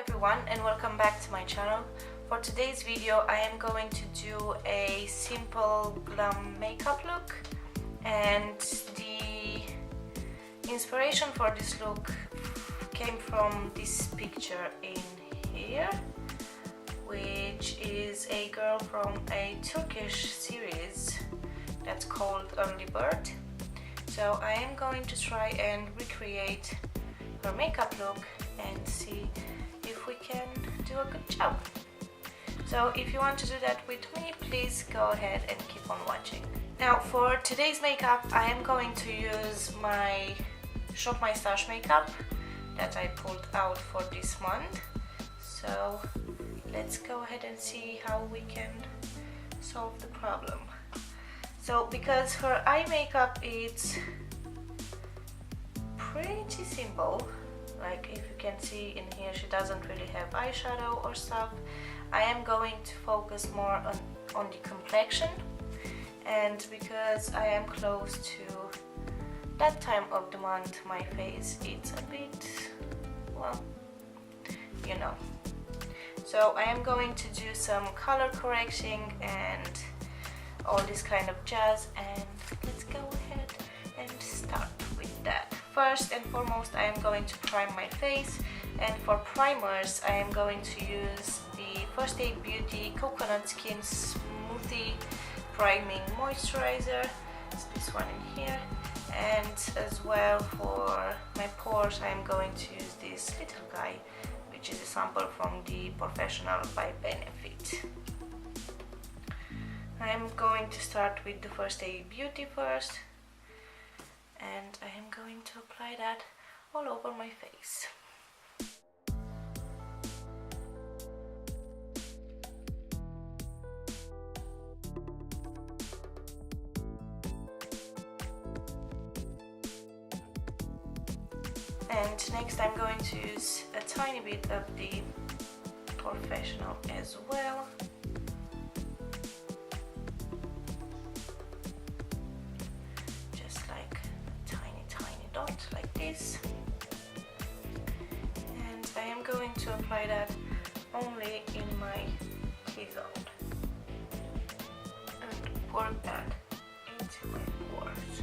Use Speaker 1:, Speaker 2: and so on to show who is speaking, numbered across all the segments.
Speaker 1: everyone and welcome back to my channel. For today's video I am going to do a simple glam makeup look, and the inspiration for this look came from this picture in here, which is a girl from a Turkish series that's called Early Bird. So I am going to try and recreate her makeup look and see if we can do a good job. So if you want to do that with me, please go ahead and keep on watching. Now for today's makeup I am going to use my Shop My Stash makeup that I pulled out for this month. So let's go ahead and see how we can solve the problem. So because her eye makeup is pretty simple, like if you can see in here she doesn't really have eyeshadow or stuff, I am going to focus more on the complexion, and because I am close to that time of the month my face is a bit, well, you know. So I am going to do some color correcting and all this kind of jazz, and let's go ahead and start with that. First and foremost I am going to prime my face, and for primers I am going to use the First Aid Beauty Coconut Skin Smoothie Priming Moisturizer. It's this one in here, and as well for my pores I am going to use this little guy, which is a sample from the Professional by Benefit. I am going to start with the First Aid Beauty first, and I am going to apply that all over my face. And next I'm going to use a tiny bit of the Professional as well. Like this, and I am going to apply that only in my T-zone and work that into my pores.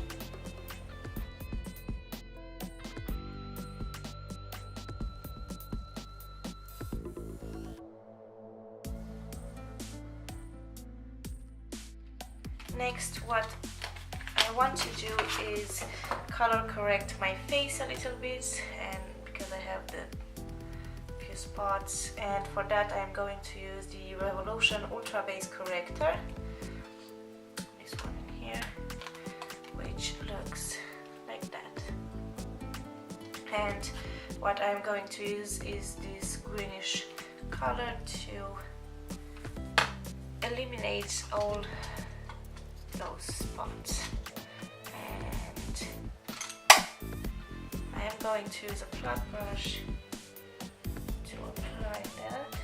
Speaker 1: Next, what I want to do is color correct my face a little bit, and because I have the few spots, and for that I'm going to use the Revolution Ultra Base Corrector, this one in here, which looks like that. And what I'm going to use is this greenish color to eliminate all those spots. I am going to use a flat brush to apply that.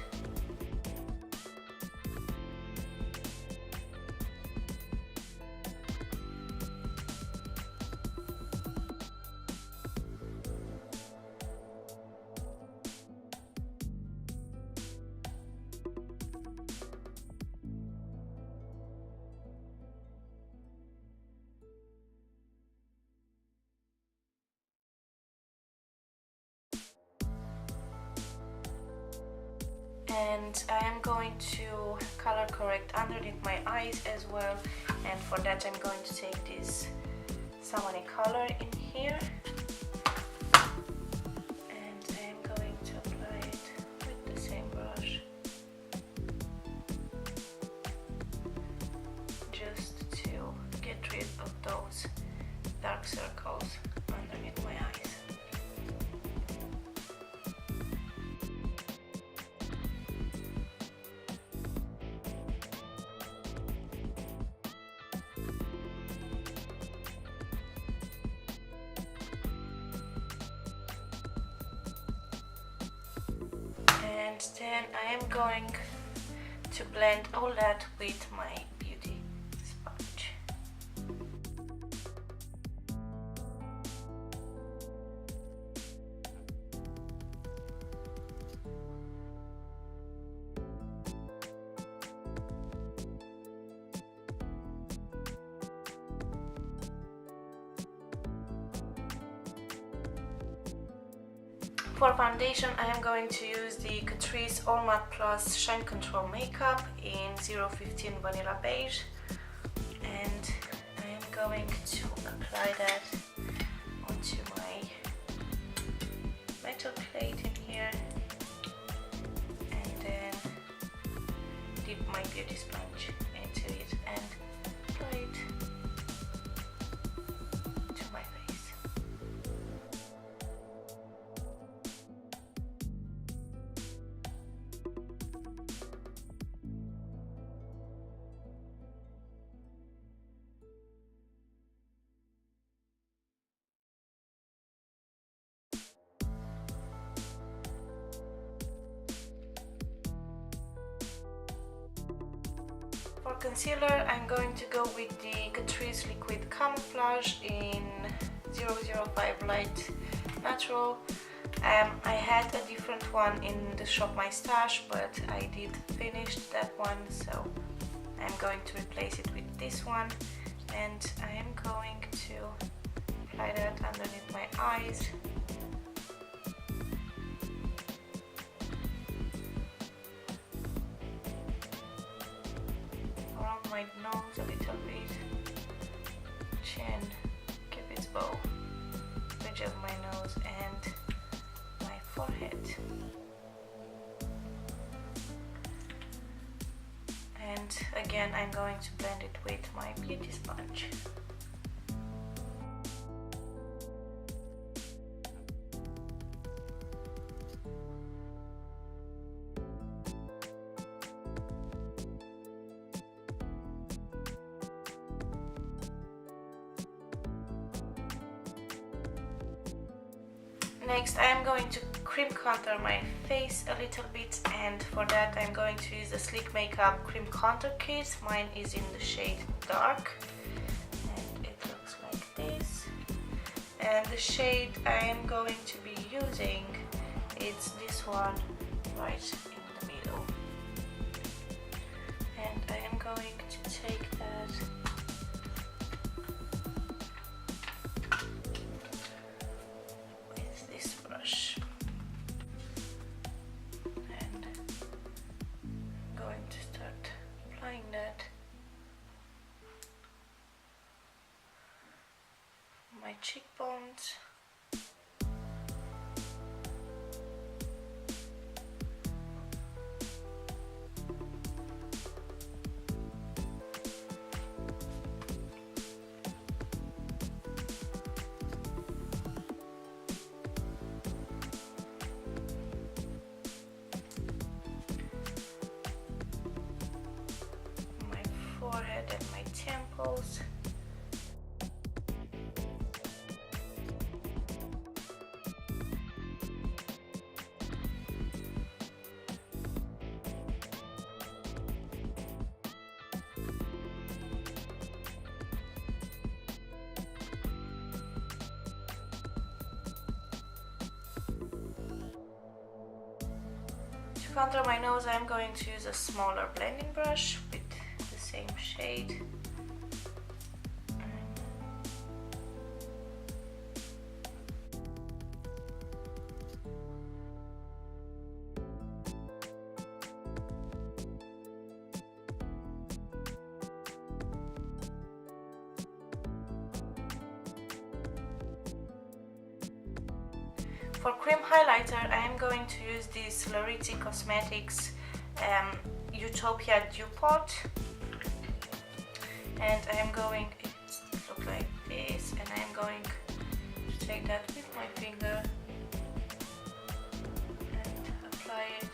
Speaker 1: And I am going to color correct underneath my eyes as well, and for that I'm going to take this salmon color in here, and I am going to apply it with the same brush just to get rid of those dark circles underneath my eyes. And then I am going to blend all that with my beauty sponge. For foundation, I am going to use the Catrice All Matte Plus Shine Control Makeup in 015 Vanilla Beige, and I am going to apply that onto my metal plate in here, and then dip my beauty sponge into it and apply it to my face. For concealer, I'm going to go with the Catrice Liquid Camouflage in 005 Light Natural. I had a different one in the shop My Stash, but I did finish that one, so I'm going to replace it with this one, and I am going to apply that underneath my eyes. Around my nose a little bit, chin, cupid's bow, bridge of my nose, and my forehead. And again, I'm going to blend it with my beauty sponge. Next, I am going to cream contour my face a little bit, and for that I'm going to use the Sleek Makeup Cream Contour Kit. Mine is in the shade Dark, and it looks like this. And the shade I am going to be using, it's this one right in the middle. And I am going to take that brush and I'm going to start applying that on my cheekbones. Forehead and my temples. To contour my nose, I'm going to use a smaller blending brush with the same shade. For cream highlighter, I am going to use this Lariti Cosmetics Utopia Dew Pot, and I am going, it looks like this, and I am going to take that with my finger and apply it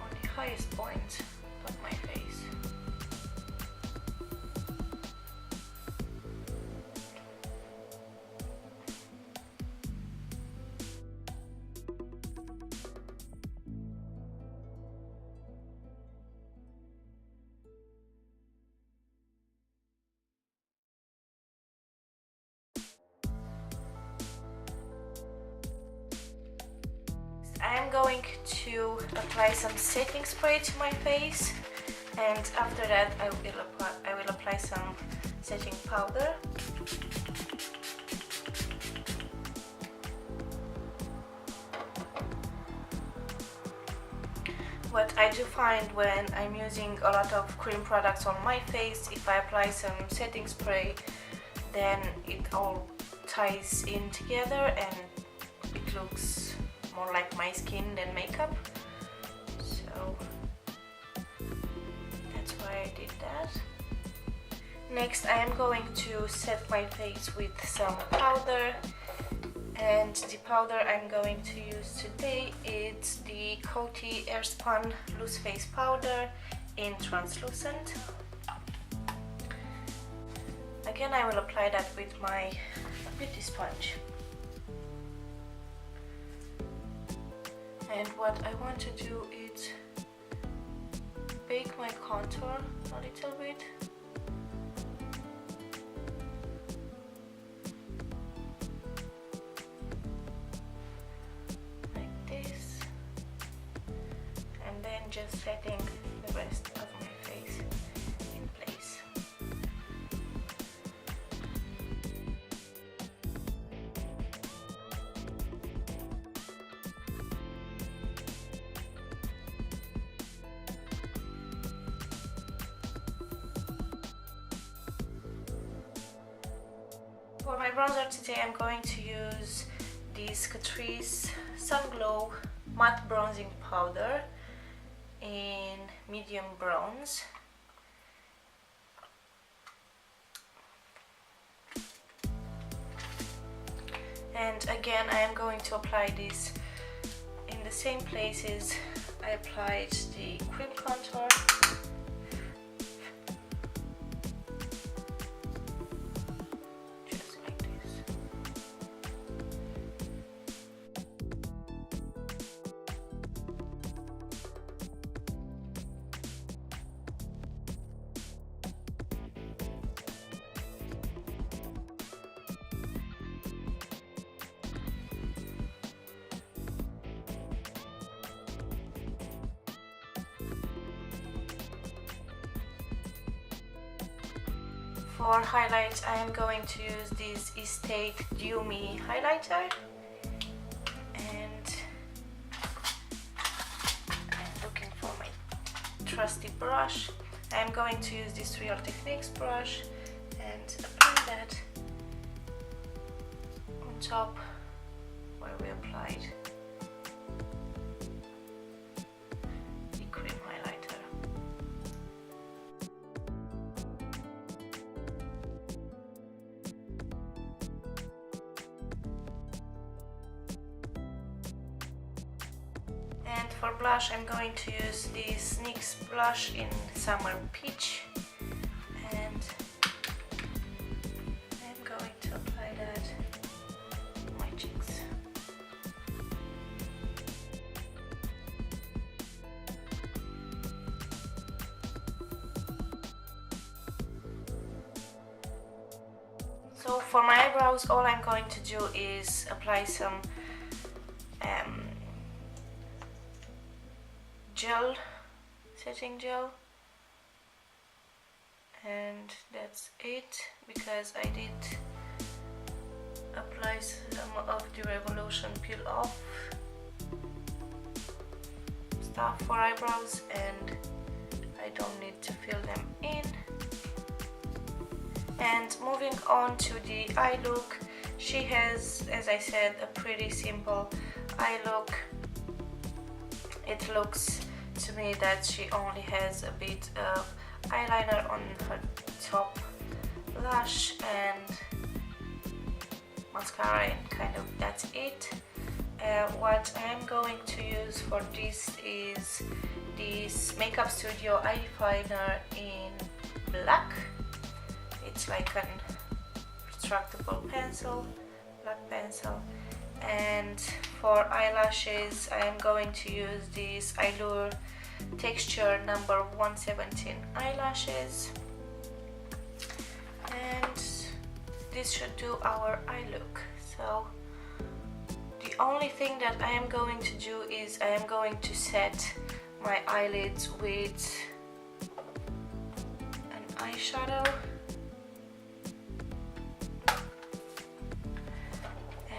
Speaker 1: on the highest point of my face. I am going to apply some setting spray to my face, and after that I will apply some setting powder. What I do find when I'm using a lot of cream products on my face, if I apply some setting spray, then it all ties in together and it looks more like my skin than makeup. So that's why I did that. Next, I am going to set my face with some powder, and the powder I'm going to use today is the Coty Airspun Loose Face Powder in Translucent. Again, I will apply that with my beauty sponge. And what I want to do is bake my contour a little bit. Like this. And then just setting the rest of my face in place. For my bronzer today, I'm going to use this Catrice Sun Glow Matte Bronzing Powder in medium bronze. And again, I am going to apply this in the same places I applied the cream contour. For highlight, I am going to use this Estate Dew Me highlighter, and I'm looking for my trusty brush. I am going to use this Real Techniques brush and apply that on top where we applied the cream highlighter. And for blush, I'm going to use this NYX blush in Summer Peach, and I'm going to apply that on my cheeks. So for my eyebrows, all I'm going to do is apply some gel, setting gel, and that's it, because I did apply some of the Revolution peel off stuff for eyebrows and I don't need to fill them in. And moving on to the eye look, she has, as I said, a pretty simple eye look. It looks to me that she only has a bit of eyeliner on her top lash and mascara, and kind of that's it. What I am going to use for this is this Makeup Studio eyeliner in black. It's like an retractable pencil, black pencil. And for eyelashes, I am going to use this Allure Texture number 117 eyelashes, and this should do our eye look. So the only thing that I am going to do is I am going to set my eyelids with an eyeshadow,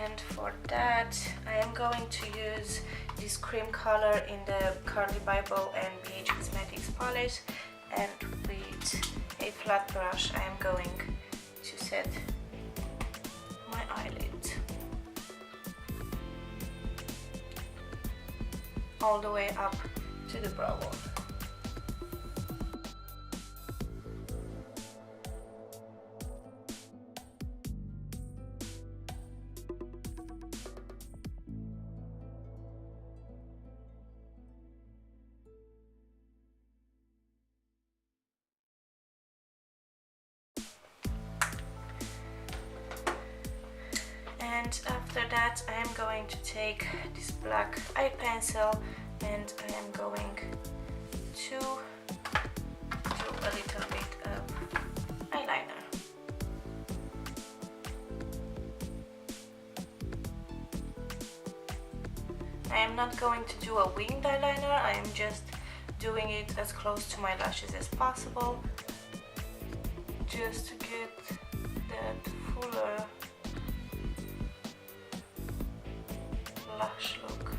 Speaker 1: And for that I am going to use this cream color in the Curly Bible and BH Cosmetics palette, and with a flat brush I am going to set my eyelid all the way up to the brow bone. And after that I am going to take this black eye pencil and I am going to do a little bit of eyeliner. I am not going to do a winged eyeliner, I am just doing it as close to my lashes as possible, just to get that fuller lash look.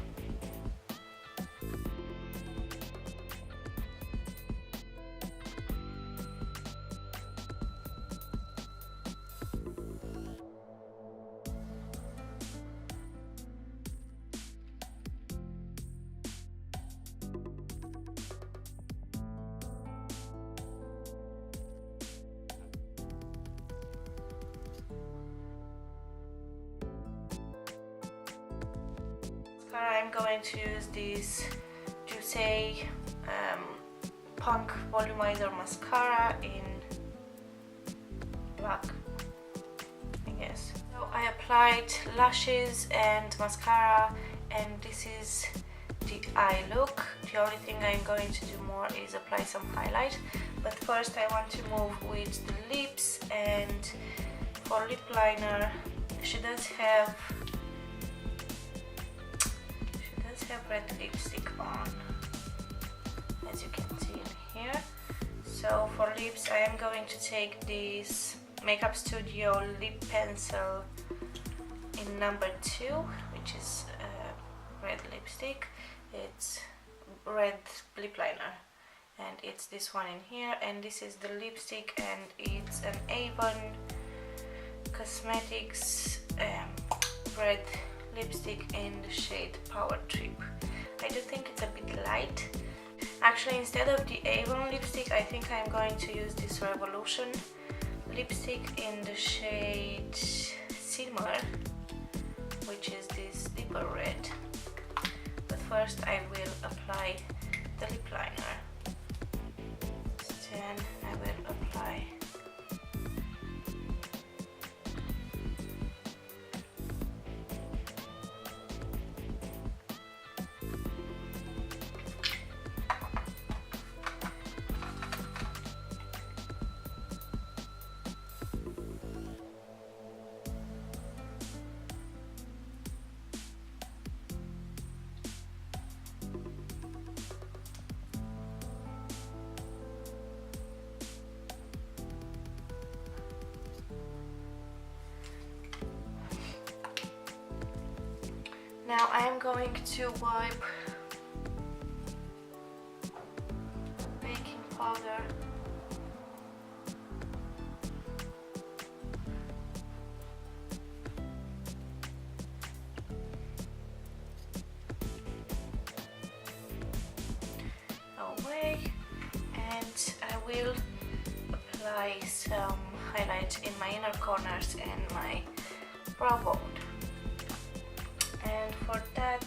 Speaker 1: I'm going to use this Juicy Punk Volumizer Mascara in black, I guess. So I applied lashes and mascara, and this is the eye look. The only thing I'm going to do more is apply some highlight, but first I want to move with the lips, and for lip liner she does have red lipstick on, as you can see in here. So for lips I am going to take this Makeup Studio lip pencil in number 2, which is red lipstick. It's red lip liner, and it's this one in here, and this is the lipstick, and it's an Avon Cosmetics red lipstick in the shade Power Trip. I do think it's a bit light. Actually, instead of the Avon lipstick, I think I'm going to use this Revolution lipstick in the shade Simmer, which is this deeper red. But first I will apply the lip liner. Then I will apply Now I am going to wipe baking powder away, and I will apply some highlight in my inner corners and my brow bone. And for that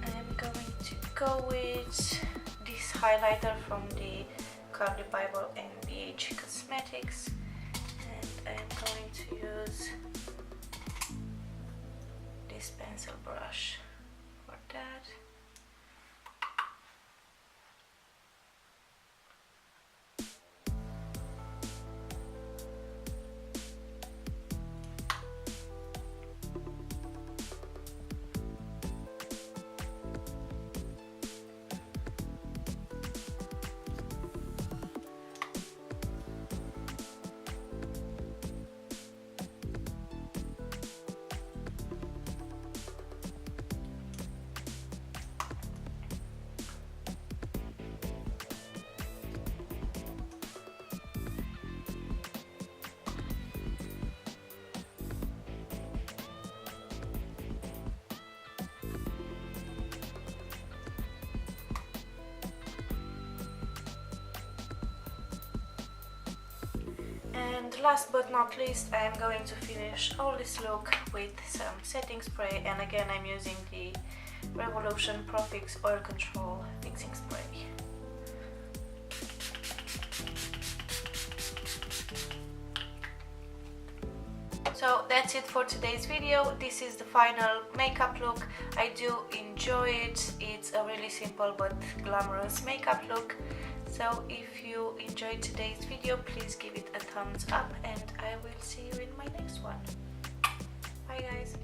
Speaker 1: I am going to go with this highlighter from the Curly Bible and BH Cosmetics, and I am going to use this pencil brush for that. And last but not least, I am going to finish all this look with some setting spray, and again I'm using the Revolution Pro Fix Oil Control Fixing Spray. So that's it for today's video. This is the final makeup look. I do enjoy it. It's a really simple but glamorous makeup look. So if you enjoyed today's video, please give it a thumbs up, and I will see you in my next one. Bye guys.